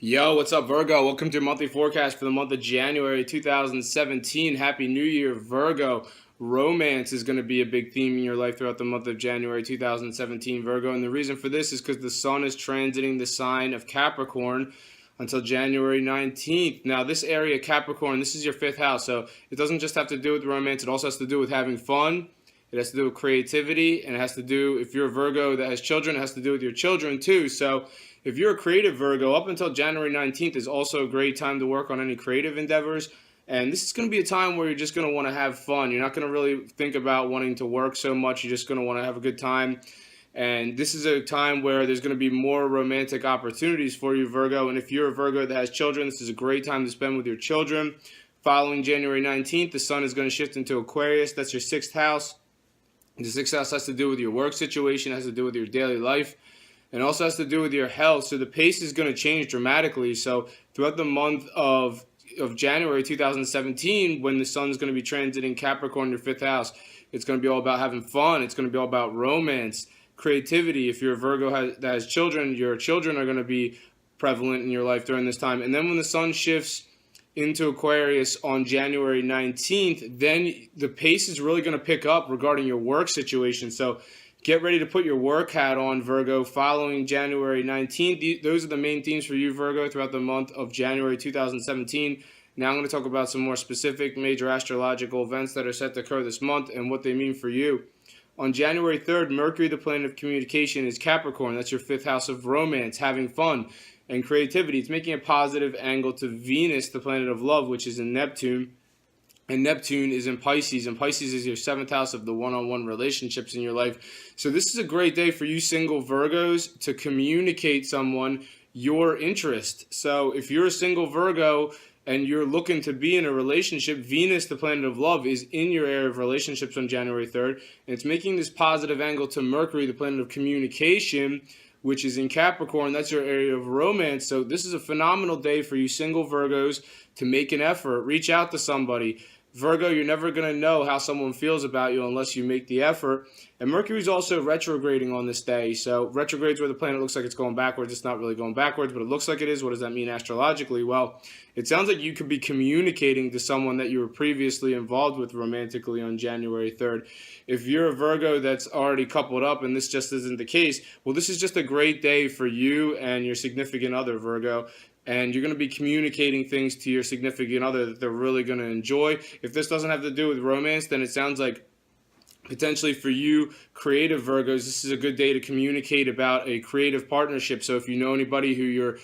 Yo, what's up, Virgo? Welcome to your monthly forecast for the month of January 2017. Happy New Year, Virgo. Romance is going to be a big theme in your life throughout the month of January 2017, Virgo. And the reason for this is because the sun is transiting the sign of Capricorn until January 19th. Now, this area, Capricorn, this is your fifth house. So it doesn't just have to do with romance, it also has to do with having fun. It has to do with creativity, and it has to do, if you're a Virgo that has children, it has to do with your children too. So if you're a creative Virgo, up until January 19th is also a great time to work on any creative endeavors. And this is going to be a time where you're just going to want to have fun. You're not going to really think about wanting to work so much. You're just going to want to have a good time. And this is a time where there's going to be more romantic opportunities for you, Virgo. And if you're a Virgo that has children, this is a great time to spend with your children. Following January 19th, the sun is going to shift into Aquarius. That's your sixth house. The sixth house has to do with your work situation, has to do with your daily life, and also has to do with your health. So the pace is going to change dramatically. So throughout the month of January 2017, when the sun is going to be transiting Capricorn, your fifth house, it's going to be all about having fun. It's going to be all about romance, creativity. If you're a Virgo that has children, your children are going to be prevalent in your life during this time. And then when the sun shifts into Aquarius on January 19th, then the pace is really going to pick up regarding your work situation. So get ready to put your work hat on, Virgo, following January 19th. Those are the main themes for you, Virgo, throughout the month of January 2017. Now I'm going to talk about some more specific major astrological events that are set to occur this month and what they mean for you. On January 3rd, Mercury, the planet of communication, is Capricorn. That's your fifth house of romance, having fun, and creativity. It's making a positive angle to Venus, the planet of love, which is in Neptune. And Neptune is in Pisces, and Pisces is your seventh house of the one-on-one relationships in your life. So this is a great day for you single Virgos to communicate someone your interest. So if you're a single Virgo and you're looking to be in a relationship, Venus, the planet of love, is in your area of relationships on January 3rd, and it's making this positive angle to Mercury, the planet of communication, which is in Capricorn. That's your area of romance. So this is a phenomenal day for you single Virgos to make an effort, reach out to somebody. Virgo, you're never going to know how someone feels about you unless you make the effort. And Mercury's also retrograding on this day. So retrogrades where the planet looks like it's going backwards. It's not really going backwards, but it looks like it is. What does that mean astrologically? Well, it sounds like you could be communicating to someone that you were previously involved with romantically on January 3rd. If you're a Virgo that's already coupled up and this just isn't the case, well, this is just a great day for you and your significant other, Virgo. And you're going to be communicating things to your significant other that they're really going to enjoy. If this doesn't have to do with romance, then it sounds like potentially for you creative Virgos, this is a good day to communicate about a creative partnership. So if you know anybody who you're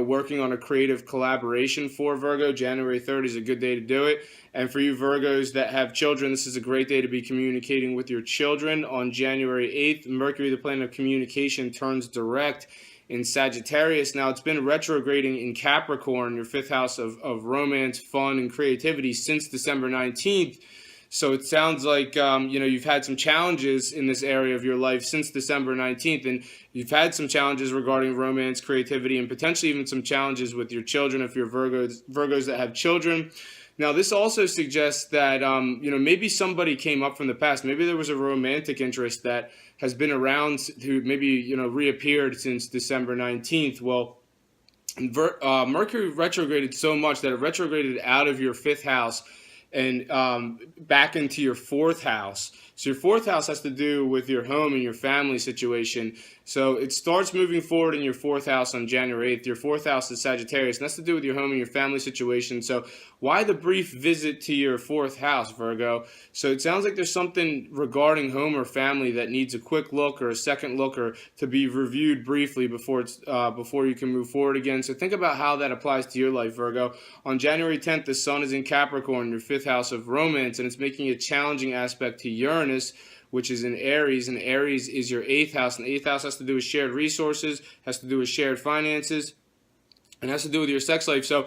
working on a creative collaboration for, Virgo, January 3rd is a good day to do it. And for you Virgos that have children, this is a great day to be communicating with your children. On January 8th, Mercury, the planet of communication, turns direct in Sagittarius. Now, it's been retrograding in Capricorn, your fifth house of romance, fun, and creativity, since December 19th. So it sounds like you've had some challenges in this area of your life since December 19th, and you've had some challenges regarding romance, creativity, and potentially even some challenges with your children if you're Virgos that have children. Now, this also suggests that maybe somebody came up from the past. Maybe there was a romantic interest that has been around who maybe reappeared since December 19th. Well, Mercury retrograded so much that it retrograded out of your fifth house and back into your fourth house. So your fourth house has to do with your home and your family situation. So it starts moving forward in your fourth house on January 8th. Your fourth house is Sagittarius, and that's to do with your home and your family situation. So why the brief visit to your fourth house, Virgo? So it sounds like there's something regarding home or family that needs a quick look or a second look or to be reviewed briefly before you can move forward again. So think about how that applies to your life, Virgo. On January 10th, the sun is in Capricorn, your fifth house of romance, and it's making a challenging aspect to Uranus, which is in Aries, and Aries is your eighth house, and the eighth house has to do with shared resources, has to do with shared finances, and has to do with your sex life. So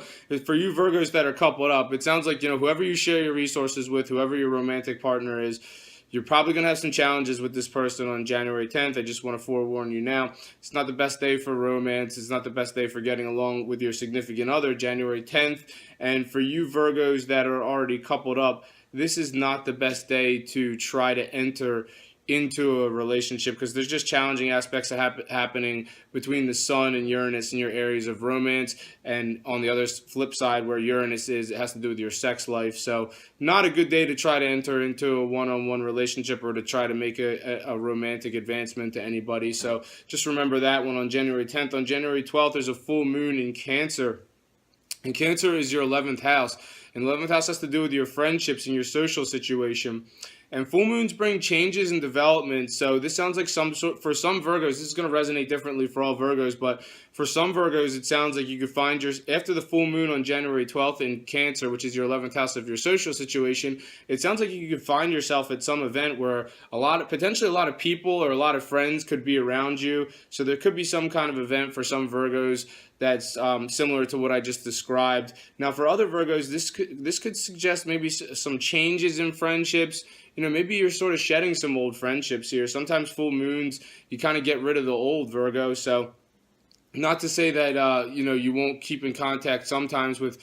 for you Virgos that are coupled up, it sounds like whoever you share your resources with, whoever your romantic partner is, you're probably going to have some challenges with this person on January 10th. I just want to forewarn you now. It's not the best day for romance. It's not the best day for getting along with your significant other, January 10th. And for you Virgos that are already coupled up, this is not the best day to try to enter into a relationship, because there's just challenging aspects happening between the sun and Uranus in your areas of romance, and on the other flip side where Uranus is, it has to do with your sex life. So not a good day to try to enter into a one-on-one relationship or to try to make a romantic advancement to anybody. So just remember that one on January 10th. On January 12th, there's a full moon in Cancer. And Cancer is your 11th house. And 11th house has to do with your friendships and your social situation. And full moons bring changes and development. So this sounds like for some Virgos, this is going to resonate differently for all Virgos, but for some Virgos, it sounds like you could find after the full moon on January 12th in Cancer, which is your 11th house of your social situation, it sounds like you could find yourself at some event where potentially a lot of people or a lot of friends could be around you. So there could be some kind of event for some Virgos that's similar to what I just described. Now, for other Virgos, this could suggest maybe some changes in friendships. Maybe you're sort of shedding some old friendships here. Sometimes full moons, you kind of get rid of the old, Virgo. So not to say that you won't keep in contact sometimes with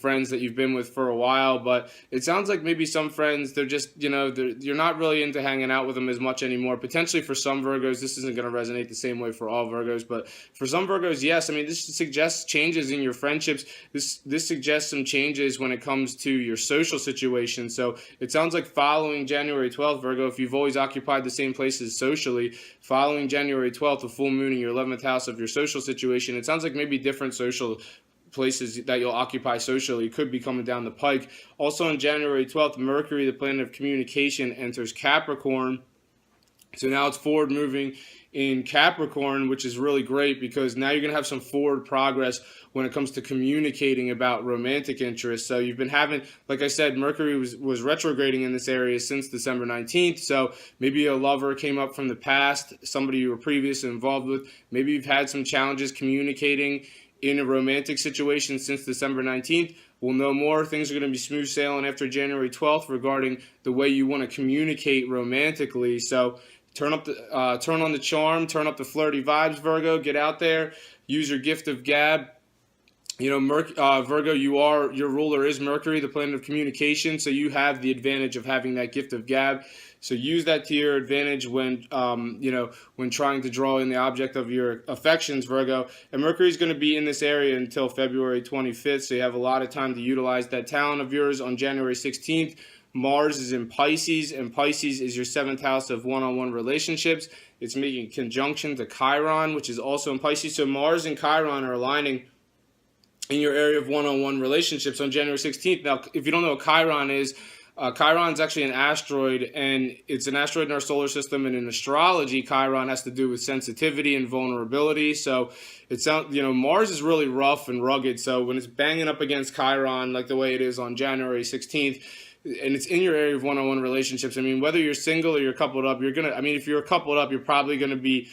friends that you've been with for a while, but it sounds like maybe some friends, they're just you're not really into hanging out with them as much anymore. Potentially for some Virgos, this isn't going to resonate the same way for all Virgos, but for some Virgos, yes. I mean, this suggests changes in your friendships. This suggests some changes when it comes to your social situation. So it sounds like following January 12th, Virgo, if you've always occupied the same places socially, following January 12th, the full moon in your 11th house of your social situation, it sounds like maybe different social places that you'll occupy socially could be coming down the pike. Also on January 12th, Mercury, the planet of communication, enters Capricorn. So now it's forward moving in Capricorn, which is really great because now you're going to have some forward progress when it comes to communicating about romantic interests. So you've been having, like I said, Mercury was retrograding in this area since December 19th. So maybe a lover came up from the past, somebody you were previously involved with. Maybe you've had some challenges communicating in a romantic situation since December 19th. We'll know more. Things are going to be smooth sailing after January 12th regarding the way you want to communicate romantically. So turn on the charm, turn up the flirty vibes, Virgo. Get out there, use your gift of gab. Virgo, your ruler is Mercury, the planet of communication, so you have the advantage of having that gift of gab. So use that to your advantage when trying to draw in the object of your affections, Virgo. And Mercury is going to be in this area until February 25th, so you have a lot of time to utilize that talent of yours. On January 16th, Mars is in Pisces, and Pisces is your 7th house of one-on-one relationships. It's making conjunction to Chiron, which is also in Pisces. So Mars and Chiron are aligning in your area of one-on-one relationships on January 16th. Now, if you don't know what Chiron is actually an asteroid, and it's an asteroid in our solar system. And in astrology, Chiron has to do with sensitivity and vulnerability. So Mars is really rough and rugged. So when it's banging up against Chiron, like the way it is on January 16th, and it's in your area of one-on-one relationships, I mean, whether you're single or you're coupled up, if you're coupled up, you're probably going to be,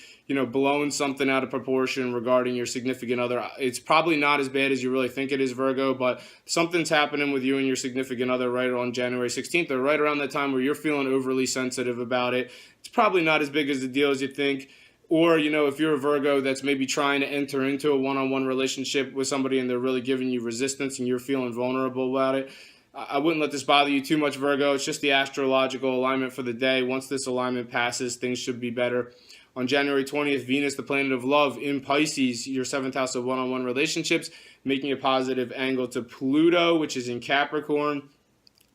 blowing something out of proportion regarding your significant other. It's probably not as bad as you really think it is, Virgo, but something's happening with you and your significant other right on January 16th, or right around that time where you're feeling overly sensitive about it. It's probably not as big as the deal as you think. Or, if you're a Virgo that's maybe trying to enter into a one-on-one relationship with somebody and they're really giving you resistance and you're feeling vulnerable about it, I wouldn't let this bother you too much, Virgo. It's just the astrological alignment for the day. Once this alignment passes, things should be better. On January 20th, Venus, the planet of love, in Pisces, your 7th house of one-on-one relationships, making a positive angle to Pluto, which is in Capricorn.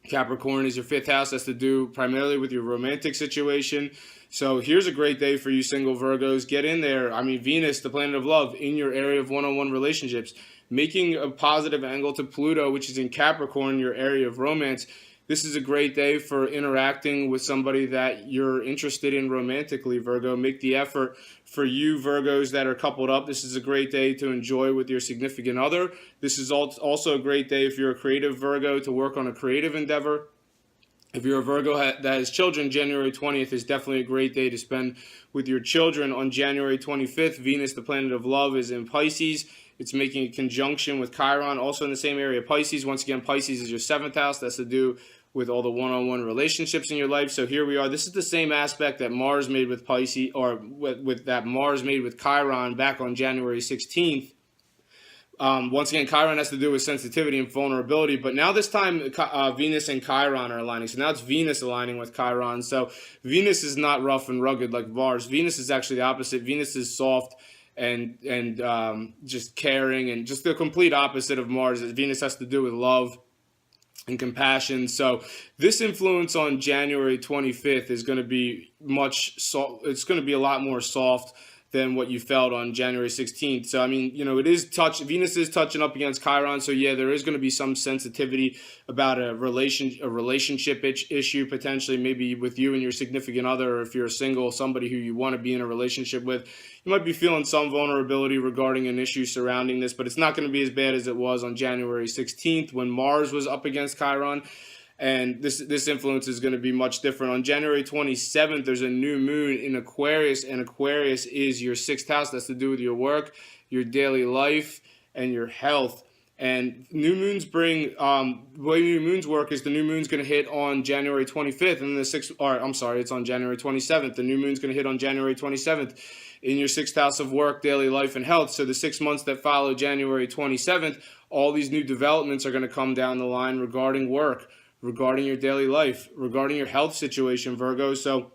Capricorn is your 5th house. That's to do primarily with your romantic situation. So here's a great day for you single Virgos. Get in there. Venus, the planet of love, in your area of one-on-one relationships, making a positive angle to Pluto, which is in Capricorn, your area of romance. This is a great day for interacting with somebody that you're interested in romantically, Virgo. Make the effort. For you Virgos that are coupled up, this is a great day to enjoy with your significant other. This is also a great day if you're a creative Virgo to work on a creative endeavor. If you're a Virgo that has children, January 20th is definitely a great day to spend with your children. On January 25th, Venus, the planet of love, is in Pisces. It's making a conjunction with Chiron, also in the same area of Pisces. Once again, Pisces is your 7th house. That's to do with all the one-on-one relationships in your life. So here we are. This is the same aspect that Mars made with Pisces, or with that Mars made with Chiron back on January 16th. Once again, Chiron has to do with sensitivity and vulnerability, but now this time Venus and Chiron are aligning. So now it's Venus aligning with Chiron. So Venus is not rough and rugged like Mars. Venus is actually the opposite. Venus is soft and just caring, and just the complete opposite of Mars. Venus has to do with love and compassion. So this influence on January 25th is going to be it's going to be a lot more soft than what you felt on January 16th. So, I mean, Venus is touching up against Chiron. So, yeah, there is going to be some sensitivity about a relationship issue, potentially, maybe with you and your significant other, or if you're single, somebody who you want to be in a relationship with. You might be feeling some vulnerability regarding an issue surrounding this, but it's not going to be as bad as it was on January 16th when Mars was up against Chiron. And this influence is going to be much different. On January 27th, there's a new moon in Aquarius, and Aquarius is your sixth house. That's to do with your work, your daily life, and your health. And new moons bring, the way new moons work is the new moon's going to hit on January 25th, and it's on January 27th. The new moon's going to hit on January 27th in your sixth house of work, daily life, and health. So the 6 months that follow January 27th, all these new developments are going to come down the line regarding work, regarding your daily life, regarding your health situation, Virgo. So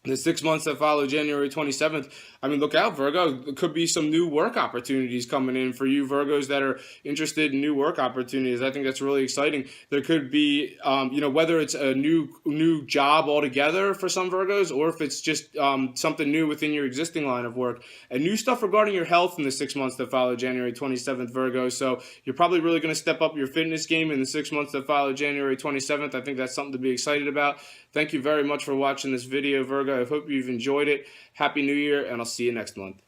the 6 months that follow January 27th, I mean, look out, Virgo. There could be some new work opportunities coming in for you Virgos that are interested in new work opportunities. I think that's really exciting. There could be, whether it's a new job altogether for some Virgos, or if it's just something new within your existing line of work, and new stuff regarding your health in the 6 months that follow January 27th, Virgo. So you're probably really going to step up your fitness game in the 6 months that follow January 27th. I think that's something to be excited about. Thank you very much for watching this video, Virgo. I hope you've enjoyed it. Happy New Year, and I'll see you next month.